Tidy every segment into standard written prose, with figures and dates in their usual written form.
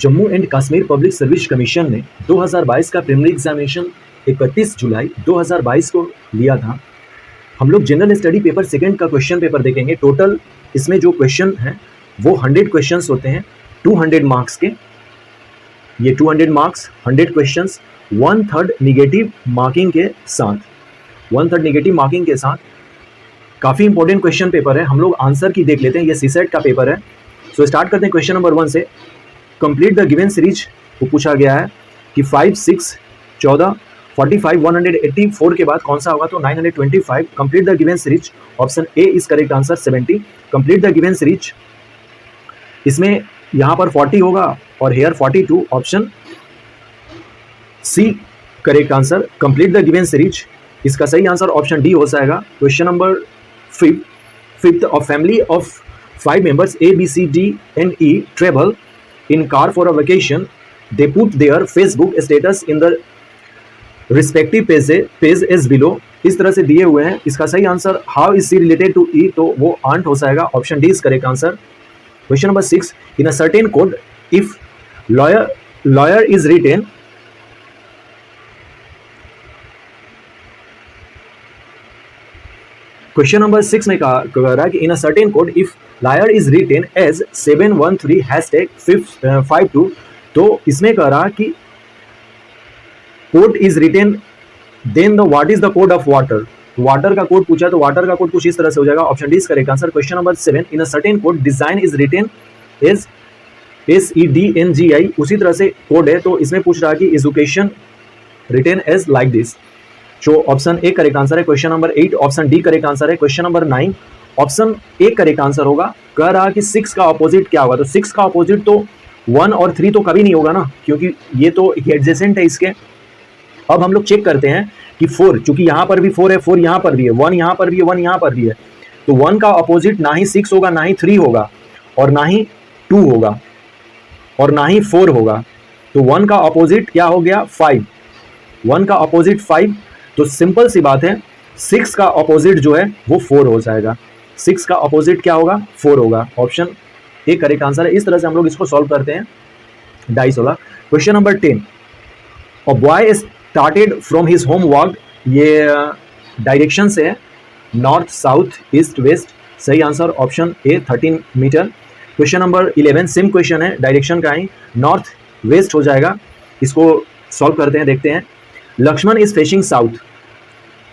Jammu and Kashmir public service commission ने 2022 का preliminary examination 31 जुलाई 2022 को लिया था। हम लोग जनरल स्टडी पेपर सेकंड का क्वेश्चन पेपर देखेंगे। टोटल इसमें जो क्वेश्चन हैं वो 100 क्वेश्चंस होते हैं 200 मार्क्स के। ये 200 मार्क्स 100 क्वेश्चंस 1/3 निगेटिव मार्किंग के साथ 1/3 निगेटिव मार्किंग के साथ काफ़ी इंपॉर्टेंट क्वेश्चन पेपर है। हम लोग आंसर की देख लेते हैं। ये सीसेट का पेपर है। सो स्टार्ट करते हैं क्वेश्चन नंबर 1 से। कंप्लीट द गिवन सीरीज को पूछा गया है कि 5, 6, 14, 45, 184 के बाद कौन सा होगा, तो 925। Complete the given series, option A is correct answer 70। Complete the given series, इसमें यहाँ पर 40 होगा और here 42, option C correct answer. Complete the given series, इसका सही आंसर ऑप्शन डी हो जाएगा। Question number 5, a family of 5 members A, B, C, D and E travel in car for a vacation. They put their Facebook status in the respective page as below. इस तरह से दिए हुए हैं। इसका सही answer how is C related to E, तो वो आंट हो जाएगा। Option D is correct answer. Question number 6, in a certain code if lawyer is written, question number 6 में कह रहा है कि in a certain code if liar is written as 713#52, तो इसमें कह रहा कि code is written then the what is the code of water. Water का कोड पूछा तो वाटर का कोड कुछ इस तरह से हो जाएगा। Option D is correct answer. Question number 7, in a certain code design is written as SEDNGI, उसी तरह से कोड है तो इसमें पूछ रहा है कि education written as like this, जो ऑप्शन ए करेक्ट आंसर है। Question number 8, option D correct answer है। Question number 9, option A correct answer होगा। कह रहा कि 6 का अपोजिट क्या होगा, तो 6 का अपोजिट तो 1 और 3 तो कभी नहीं होगा ना, क्योंकि ये तो एडजेसेंट है इसके। अब हम लोग चेक करते हैं कि 4, चूंकि यहाँ पर भी 4 है, 4 यहाँ पर भी है, 1 यहाँ पर भी है, 1 यहाँ पर भी है, तो 1 का अपोजिट ना ही 6 होगा, ना ही 3 होगा, और ना ही 2 होगा, और ना ही 4 होगा। तो 1 का अपोजिट क्या हो गया, 5। 1 का अपोजिट 5, तो सिंपल सी बात है 6 का अपोजिट जो है वो 4 हो जाएगा। 6 का अपोजिट क्या होगा, 4 होगा। ऑप्शन ए करेक्ट आंसर है। इस तरह से हम लोग इसको सॉल्व करते हैं। डाइस वाला question number 10, a boy started from his home walk, ये डायरेक्शन से है नॉर्थ, साउथ, ईस्ट, वेस्ट। सही answer option A 13 metre. Question number 11 same question है, डायरेक्शन का ही नॉर्थ वेस्ट हो जाएगा। इसको सॉल्व करते हैं, देखते हैं। लक्ष्मण इज फेसिंग साउथ,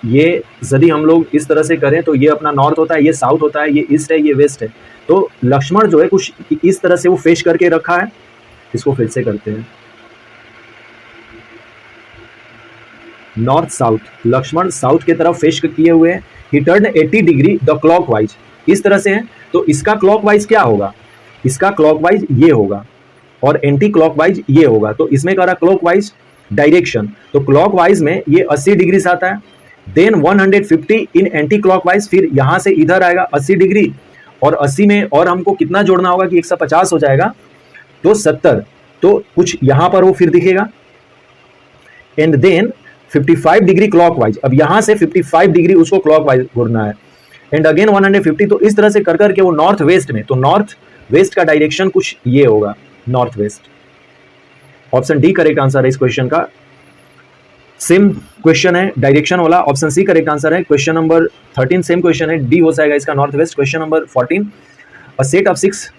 ये यदि हम लोग इस तरह से करें तो ये अपना नॉर्थ होता है, ये साउथ होता है, ये ईस्ट है, ये वेस्ट है। तो लक्ष्मण जो है कुछ इस तरह से वो फेस करके रखा है। इसको फिर से करते हैं, नॉर्थ साउथ, लक्ष्मण साउथ की तरफ फेस किए हुए हैं। ही टर्न 80 डिग्री द क्लॉकवाइज, इस तरह से है, तो इसका क्लॉकवाइज क्या होगा, इसका क्लॉकवाइज ये होगा और एंटी क्लॉकवाइज ये होगा। तो इसमें कह रहा क्लॉकवाइज डायरेक्शन, तो क्लॉकवाइज में ये 80 डिग्री से आता है, देन 150 इन एंटी क्लॉकवाइज, फिर यहाँ से इधर आएगा 80 डिग्री, और 80 में और हमको कितना जोड़ना होगा कि 150 हो जाएगा, तो 70, तो कुछ यहाँ पर वो फिर दिखेगा। एंड देन 55 डिग्री क्लॉकवाइज, अब यहाँ से 55 डिग्री उसको क्लॉकवाइज घूरना है, एंड अगेन 150। तो इस तरह से कर करके वो नॉर्थ वेस्ट में, तो नॉर्थ वेस्ट का डायरेक्शन कुछ ये होगा, north west. Option D correct answer है इस क्वेश्चन का। सेम क्वेश्चन है डायरेक्शन वाला, ऑप्शन सी करेक्ट आंसर है। क्वेश्चन नंबर 13 सेम क्वेश्चन है, डी हो जाएगा इसका, north west. Question number 14, a set of 6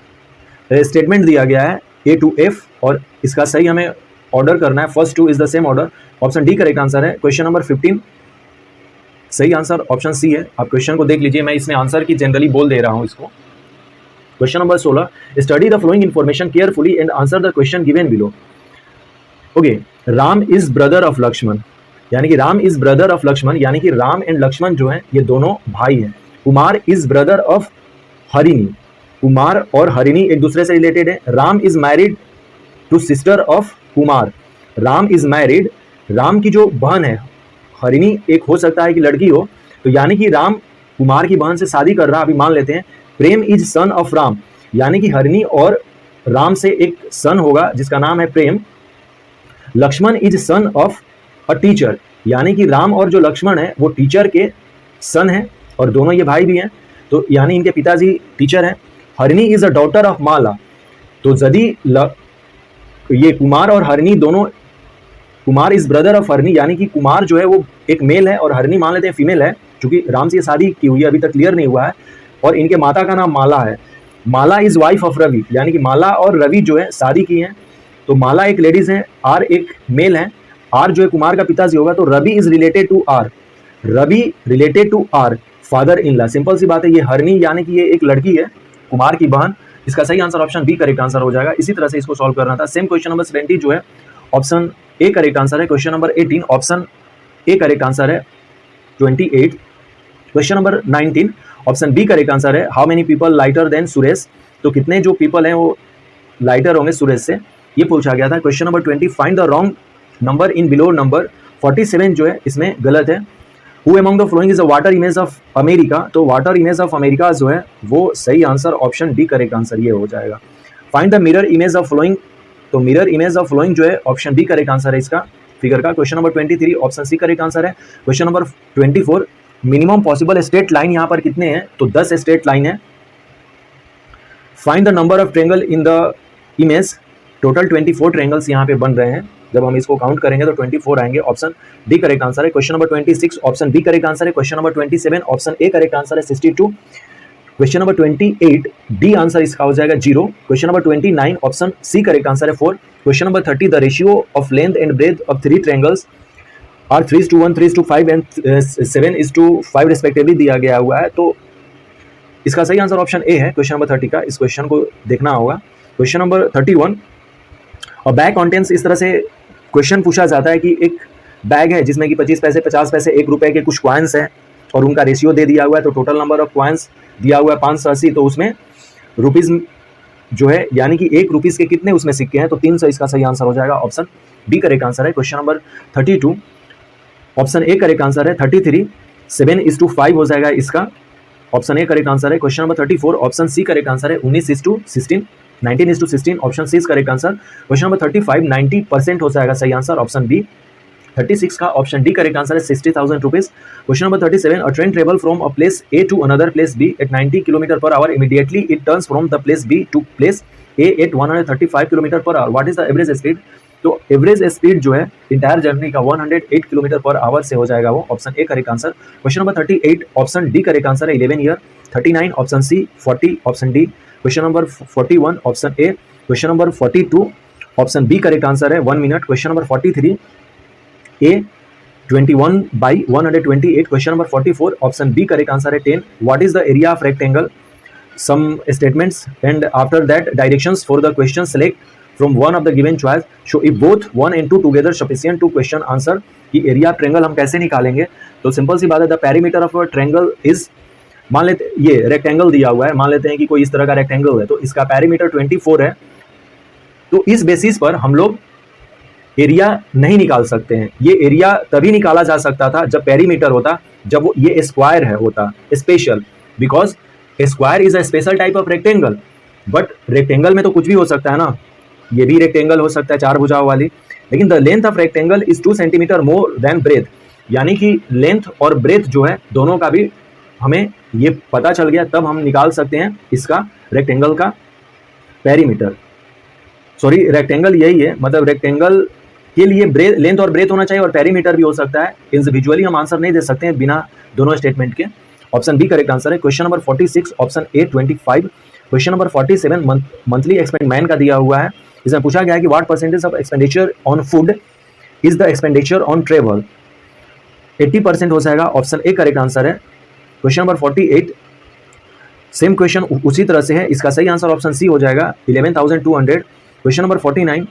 statement दिया गया है ए टू एफ, और इसका सही हमें ऑर्डर करना है, first 2 is the same order. Option D correct answer है। क्वेश्चन नंबर 15 सही आंसर ऑप्शन सी है। आप क्वेश्चन को देख लीजिए, मैं इसमें आंसर की जनरली बोल दे रहा हूँ इसको। Question number 16, study the following information carefully and answer the question given below. Okay, Ram is brother of Lakshman, यानी कि Ram is brother of Lakshman, यानी कि राम एंड लक्ष्मण जो है ये दोनों भाई हैं। Kumar is brother of Harini, Kumar और हरिणी एक दूसरे से रिलेटेड है। Ram is married to sister of Kumar, Ram is married, Ram की जो बहन है हरिणी, एक हो सकता है कि लड़की हो, तो यानी कि राम कुमार की बहन से शादी कर रहा है। अभी मान लेते हैं प्रेम इज सन ऑफ राम, यानी कि हरिणी और राम से एक सन होगा जिसका नाम है Prem. Lakshman is son of a teacher, यानी कि राम और जो लक्ष्मण है वो टीचर के सन है, और दोनों ये भाई भी हैं, तो यानी इनके पिताजी टीचर हैं। हरिणी इज अ डॉटर ऑफ माला, तो यदि ये कुमार और हरनी दोनों, कुमार इज ब्रदर ऑफ हरनी, यानी कि कुमार जो है वो एक मेल है और हरनी मान लेते हैं फीमेल है, क्योंकि राम से शादी की हुई है, अभी तक क्लियर नहीं हुआ है। और इनके माता का नाम माला है। माला इज वाइफ ऑफ रवि, यानी कि माला और रवि जो है शादी की हैं। तो माला एक लेडीज है, आर एक मेल है। आर जो है कुमार का पिताजी होगा, तो Ravi is related to R, Ravi related to R father in law. Simple सी बात है, ये हरनी यानी कि ये एक लड़की है, कुमार की बहन। इसका सही answer option B correct answer हो जाएगा। इसी तरह से इसको सॉल्व करना था। सेम क्वेश्चन नंबर 70 जो है ऑप्शन ए करेक्ट आंसर है। Question number 18 option A correct answer है 28। Question number 19 option B correct answer है। How many people lighter than Suresh, तो कितने जो पीपल हैं वो लाइटर होंगे सुरेश से, ये पूछा गया था। Question number 20 find the wrong number in below number 47 जो है इसमें गलत है। Who among the following is a water image of America, तो वाटर इमेज ऑफ अमेरिका जो है वो सही answer option D correct answer ये हो जाएगा। Find the mirror image of following, तो मिरर इमेज ऑफ फ्लोइंग जो है ऑप्शन डी करेक्ट आंसर है इसका फिगर का। Question number 23 option C correct answer है। Question number 24 minimum possible straight line यहाँ पर कितने हैं, तो 10 स्ट्रेट लाइन है। Find the number of triangle in the image, total 24 triangles यहाँ पे बन रहे हैं। जब हम इसको काउंट करेंगे तो 24 आएंगे। ऑप्शन डी करेक्ट आंसर है। Question number 26 option B correct answer है। Question number 27 option A correct answer है 62। क्वेश्चन नंबर 28 डी आंसर इसका हो जाएगा 0। Question number 29 option C correct answer है 4। Question number 30 the ratio of length and breadth of 3 triangles are 3:1, 3:5 and 7:5 respectively दिया गया हुआ है, तो इसका सही आंसर ऑप्शन ए है क्वेश्चन नंबर 30 का। इस क्वेश्चन को देखना होगा। क्वेश्चन नंबर 31 और बैग कॉन्टेंट्स, इस तरह से क्वेश्चन पूछा जाता है कि एक बैग है जिसमें कि 25 पैसे, 50 पैसे, 1 रुपए के कुछ कॉइन्स हैं और उनका रेशियो दे दिया हुआ है। तो टोटल नंबर ऑफ कॉइन्स दिया हुआ है 580, तो उसमें रुपीज़ जो है यानी कि 1 रुपीज़ के कितने उसमें सिक्के हैं, तो 300 इसका सही आंसर हो जाएगा। ऑप्शन डी करेक्ट आंसर है। Question number 32 option A correct answer है। 33 7:5 हो जाएगा इसका, ऑप्शन ए करेक्ट आंसर है। Question number 34 option C correct answer है। 19:16 19:16 option C correct answer. Question number 35 90% हो जाएगा सही आंसर, ऑप्शन बी। 36 का ऑप्शन डी करेक्ट आंसर है 60,000 rupees. Question number 37 a train travel from a place A to another place B at 90 kilometre per hour, immediately it turns from the place B to place A at 135 kilometre per hour, what is the average speed, तो average speed जो है entire journey का 108 kilometre per our से हो जाएगा वो, option A correct answer. Question number 38 option D correct answer है 11 year. 39 option C. 40 option D. Question number 41 option A. Question number 42 option B correct answer है 1 minute. Question number 43 A 21/128। Question number 44 option B correct answer है 10। What is the area of rectangle, some statements and after that directions for the question select from one of the given choice, show if both 1 and 2 together sufficient to question answer। कि area triangle हम कैसे निकालेंगे, तो simple सी बात है, the perimeter of triangle is, मान लेते ये रेक्टेंगल दिया हुआ है, मान लेते हैं कि कोई इस तरह का रेक्टेंगल है, तो इसका पेरीमीटर 24 है, तो इस बेसिस पर हम लोग एरिया नहीं निकाल सकते हैं। ये एरिया तभी निकाला जा सकता था जब पेरीमीटर होता, जब वो ये स्क्वायर है होता special, because square is a special type of rectangle. But rectangle में तो कुछ भी हो सकता है ना, ये भी रेक्टेंगल हो सकता है 4 भुजाओं वाली, लेकिन the length of rectangle is 2 centimetre more than breadth, यानी कि लेंथ और ब्रेथ जो है दोनों का भी हमें ये पता चल गया, तब हम निकाल सकते हैं इसका रेक्टेंगल का पेरीमीटर। सॉरी, रेक्टेंगल यही है, मतलब रेक्टेंगल के लिए ब्रेथ, लेंथ और ब्रेथ होना चाहिए और पेरीमीटर भी हो सकता है। इंडिविजुअली हम आंसर नहीं दे सकते हैं बिना दोनों स्टेटमेंट के, ऑप्शन बी करेक्ट आंसर है। Question number 46 option A 25। Question number 47 monthly expand का दिया हुआ है, इसमें पूछा गया है कि what percentage of expenditure on food is the expenditure on travel, 80% हो जाएगा, ऑप्शन ए करेक्ट आंसर है। क्वेश्चन नंबर 48 सेम क्वेश्चन उसी तरह से है, इसका सही आंसर ऑप्शन सी हो जाएगा 11,200। Question number 49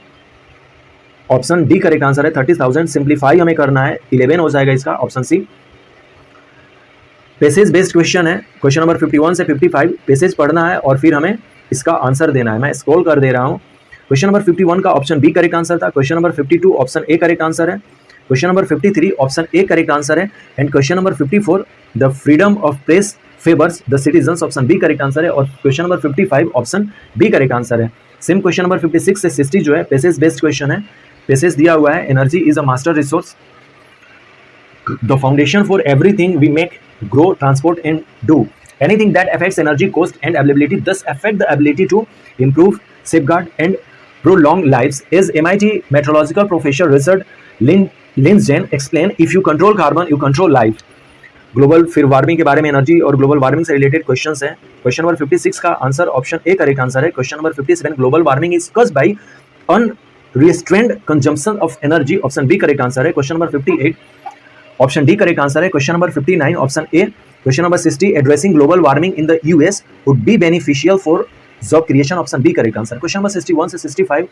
option D correct answer है 30,000, सिंप्लीफाई हमें करना है 11 हो जाएगा इसका, option C. Passage based question है, क्वेश्चन नंबर 51 से 55 पैसेज पढ़ना है और फिर हमें इसका आंसर देना है। मैं स्क्रॉल कर दे रहा हूँ। क्वेश्चन नंबर 51 का ऑप्शन बी करेक्ट आंसर था। Question number 52 option A correct answer है। Question number 53 option A correct answer है। And question number 54 the freedom of press favours the citizens, option B correct answer है। और question number 55 option B correct answer है। Same question number 56 से 60 जो है passage based question है। Passage दिया हुआ है, energy is a master resource, the foundation for everything we make, grow, transport and do, anything that affects energy cost and availability thus affect the ability to improve, safeguard and prolong lives. As MIT meteorological professor Richard Lindzen explained, if you control carbon, you control life. Global फिर warming के बारे में energy और global warming से related questions हैं. Question number 56 का answer option A correct answer है. Question number 57, global warming is caused by unrestrained consumption of energy. Option B correct answer है. Question number 58, option D correct answer है. Question number 59, option A. Question number 60, addressing global warming in the US would be beneficial for job creation. Option B correct answer. Question number 61 से 65,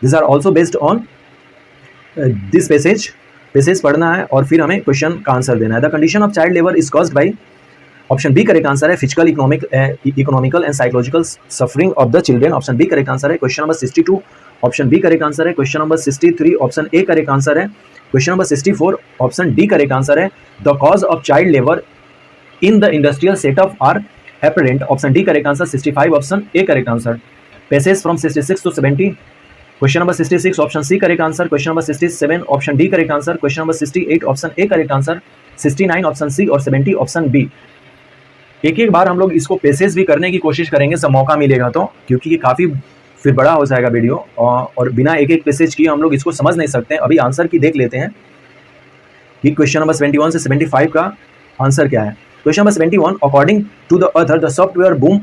this are also based on this passage पढ़ना है और फिर हमें question का answer देना है. The condition of child labour is caused by. Option B correct answer है. Physical, economical and psychological suffering of the children. Option B correct answer है. Question number 62, option B correct answer है. Question number 63, option A correct answer है. Question number 64, option D correct answer है. The cause of child labour in the industrial setup are apparent. Option D correct answer. 65, option A correct answer. Passage from 66 to 70. Question number 66, option C correct answer. Question number 67, option D correct answer. Question number 68, option A correct answer. 69, option C और 70, option B. एक एक बार हम लोग इसको passage भी करने की कोशिश करेंगे सब मौका मिलेगा तो, क्योंकि ये काफ़ी फिर बड़ा हो जाएगा वीडियो और बिना एक एक पैसेज किए हम लोग इसको समझ नहीं सकते. अभी आंसर की देख लेते हैं कि क्वेश्चन नंबर 71 से 75 का आंसर क्या है. Question number 71, according to the author the software boom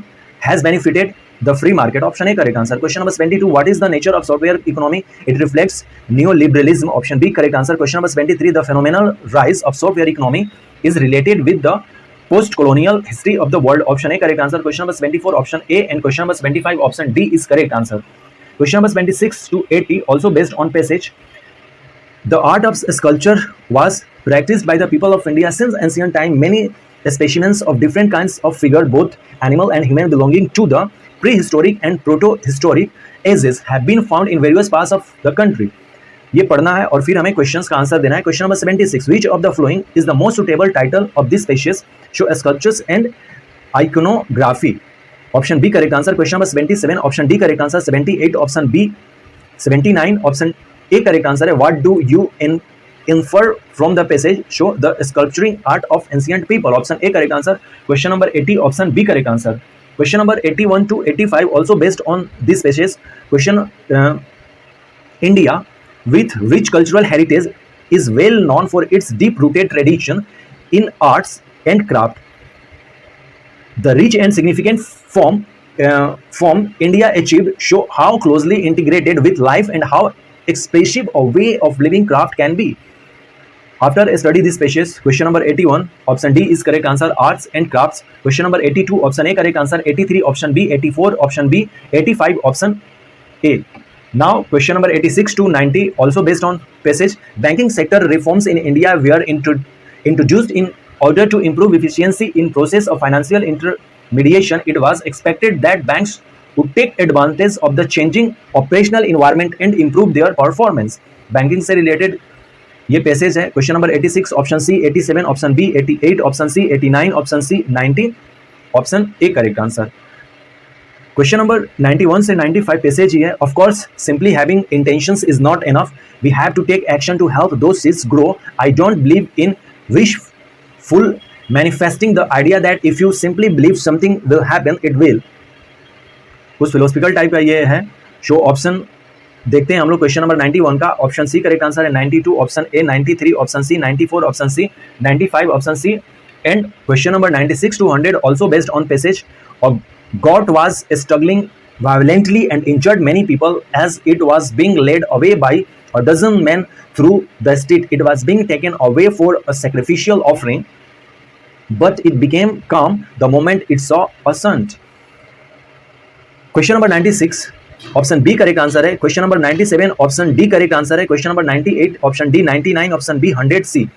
has benefited the free market. Option A correct answer. Question number 72, what is the nature of software economy? It reflects neoliberalism. Option B correct answer. Question number 73, the phenomenal rise of software economy is related with the post-colonial history of the world. Option A correct answer. Question number 74, option A and question number 75, option D is correct answer. Question number 76 to 80 also based on passage. The art of sculpture was practiced by the people of India since ancient time. Many specimens of different kinds of figure, both animal and human, belonging to the prehistoric and proto-historic ages have been found in various parts of the country. ये पढ़ना है और फिर हमें questions का answer देना है. Question number 76, which of the following is the most suitable title of this species? Show sculptures and iconography. Option B correct answer. Question number 77, option D correct answer. 78, option B. 79, option A correct answer है. What do you infer from the passage? Show the sculpturing art of ancient people. Option A correct answer. Question number 80, option B correct answer. Question number 81 to 85 also based on this passage. Question, India with rich cultural heritage is well known for its deep-rooted tradition in arts and craft. The rich and significant form India achieved show how closely integrated with life and how expressive a way of living craft can be. After study this passage, question number 81, option D is correct answer, arts and crafts. Question number 82, option A correct answer. 83, option B. 84, option B. 85, option A. Now question number 86 to 90 also based on passage. Banking sector reforms in India were introduced in order to improve efficiency in process of financial intermediation. It was expected that banks would take advantage of the changing operational environment and improve their performance. Banking से related ये passage है. Question number 86, option C. 87, option B. 88, option C. 89, option C. 90, option A correct answer. Question number 91 से 95 passage ही है. Of course simply having intentions is not enough. We have to take action to help those seeds grow. I don't believe in wishful manifesting the idea that if you simply believe something will happen it will. कुछ philosophical type का ये है. Show option देखते हैं हम लोग. Question number 91 का option C correct answer है. 92, option A. 93, option C. 94, option C. 95, option C. And question number 96 to 100 also based on passage. Got was struggling violently and injured many people as it was being led away by a dozen men through the street. It was being taken away for a sacrificial offering, but it became calm the moment it saw a sun. Question number 96, option B correct answer है. Question number 97, option D correct answer है. Question number 98, option D. 99, option B. 100 C.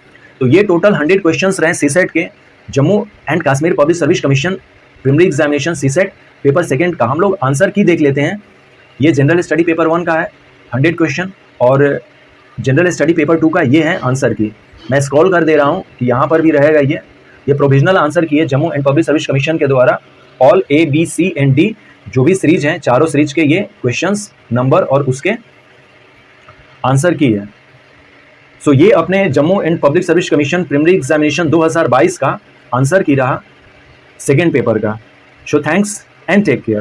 तो ये total 100 questions रहे CSAT के. Jammu and Kashmir public service commission preliminary examination CSAT paper second का हम लोग answer की देख लेते हैं. ये जनरल स्टडी पेपर 1 का है 100 क्वेश्चन और जनरल स्टडी पेपर 2 का ये है आंसर की. मैं स्क्रॉल कर दे रहा हूँ कि यहाँ पर भी रहेगा. ये प्रोविजनल आंसर की है Jammu and Public service Commission के द्वारा. All A B C and D जो भी सीरीज हैं चारों सीरीज के ये क्वेश्चंस नंबर और उसके आंसर की है. सो ये अपने Jammu and Public service commission preliminary examination 2022 का आंसर की रहा सेकेंड पेपर का. So thanks and take care.